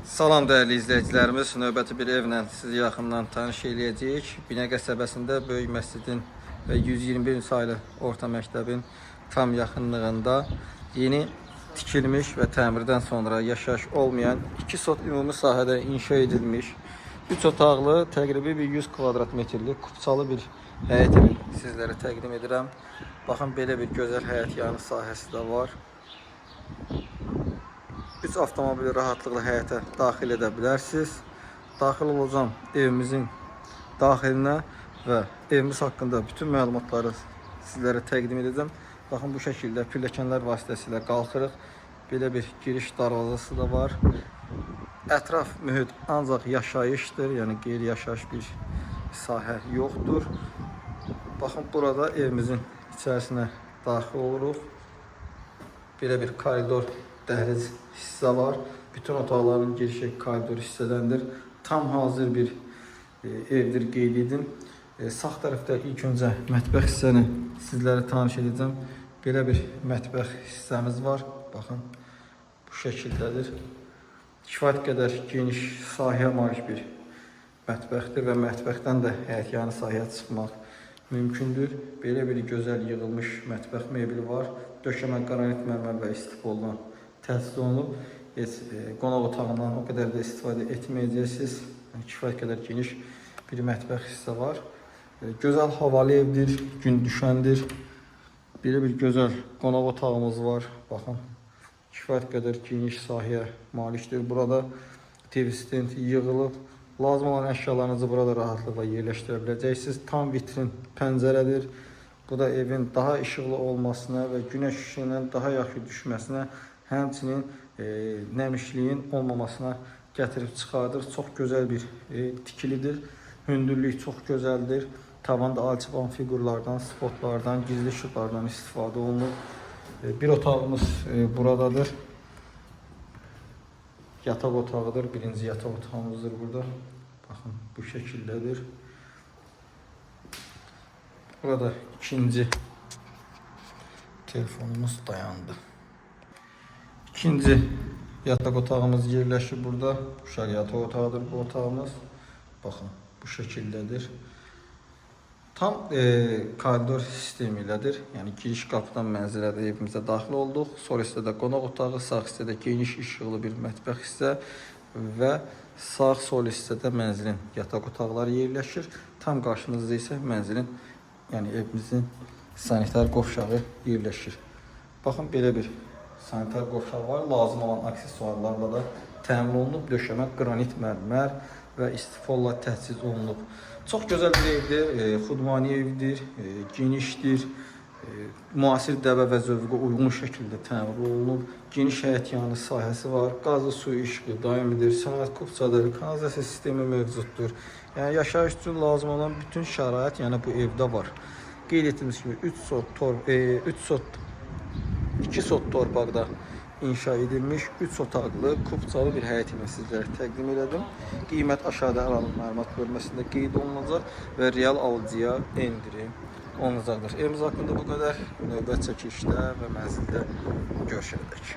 Salam dəyərli izləyicilərimiz, növbəti bir evlə sizi yaxından tanış eləyəcəyik. Binə qəsəbəsində Böyük Məscidin və 121 saylı orta məktəbin tam yaxınlığında yeni tikilmiş və təmirdən sonra yaşayış olmayan 2 sot ümumi sahədə inşa edilmiş 3 otaqlı, təqribi bir 100 kvadrat metrlik kupçalı bir həyət evi sizlərə təqdim edirəm. Baxın, belə bir gözəl həyət yanı sahəsi də var. 3 avtomobili rahatlıqla həyətə daxil edə bilərsiniz. Daxil olacağım evimizin daxilinə və evimiz haqqında bütün məlumatları sizlərə təqdim edəcəm. Baxın, bu şəkildə pilləkənlər vasitəsilə qalxırıq. Belə bir giriş darvazası da var. Ətraf mühit ancaq yaşayışdır, yəni qeyri-yaşayış bir sahə yoxdur. Baxın, burada evimizin içərisinə daxil oluruq. Belə bir koridor, dəhliz hissə var. Bütün otaqların girişi koridor hissədəndir. Tam hazır bir evdir, qeyd edin. Sağ tərəfdə ilk öncə mətbəx hissəni sizlərə tanış edəcəm. Belə bir mətbəx hissəmiz var. Baxın, bu şəkildədir. Kifayət qədər geniş sahəyə malik bir mətbəxdir və mətbəxdən də həyət yanı sahəyə çıxmaq mümkündür. Belə bir gözəl yığılmış mətbəx mebeli var. Döşəmə qranit mərmər və istifoldan təchiz olunub. Qonaq otağından o qədər də istifadə etməyəcəksiniz. Kifayət qədər geniş bir mətbəx hissə var. Gözəl havalı evdir, gün düşəndir. Belə bir gözəl qonaq otağımız var. Baxın, kifayət qədər geniş sahəyə malikdir. Burada TV stand yığılıb. Lazım olan əşyalarınızı burada rahatlıqla yerləşdirə biləcəksiniz. Tam vitrin pəncərədir. Bu da evin daha işıqlı olmasına və günəş işığının daha yaxşı düşməsinə, həmçinin nəmişliyin olmamasına gətirib çıxardır. Çox gözəl bir tikilidir. Hündürlük çox gözəldir. Tavanda alçıpan figurlardan, spotlardan, gizli işıqlardan istifadə olunur. Bir otağımız buradadır. Yataq otağıdır. Birinci yataq otağımızdır burada. Baxın, bu şəkildədir. Burada ikinci telefonumuz dayandı. İkinci yataq otağımız yerləşir burada. Uşaq yataq otağıdır bu otağımız. Baxın, bu şəkildədir. Tam koridor sistemi ilədir. Yəni giriş qapıdan mənzərədə evimizə daxil olduq. Sol hissədə qonaq otağı, sağ hissədə geniş işıqlı bir mətbəx hissə və sağ sol hissədə mənzilin yataq otaqları yerləşir. Tam qarşımızda isə mənzilin, yəni evimizin sanitar qovşağı yerləşir. Baxın, belə bir sanitar qovşağı var. Lazım olan aksesuarlarla da təmin olunub. Döşəmə qranit mərmər və istifolla təchiz olunub. Çox gözəl bir evdir, xudmani evdir, genişdir, müasir dəvə və zövqə uyğun şəkildə təmir olunub. Geniş həyət yanı sahəsi var, qazı suyu işığı daimidir, sənət kupçadır, kanalizasiya sistemi mövcuddur. Yəni yaşayış üçün lazım olan bütün şərait yəni bu evdə var. Qeyd etdiyimiz kimi 2 sot torpaqda inşa edilmiş 3 otaqlı, kupçalı bir həyətini sizlərə təqdim elədim. Qiymət aşağıda əlavə məlumat bölməsində qeyd olunacaq və real alıcıya endirim olunacaqdır. Evimiz haqqında bu qədər. Növbət çəkilişdə və mənzildə görüşəcək.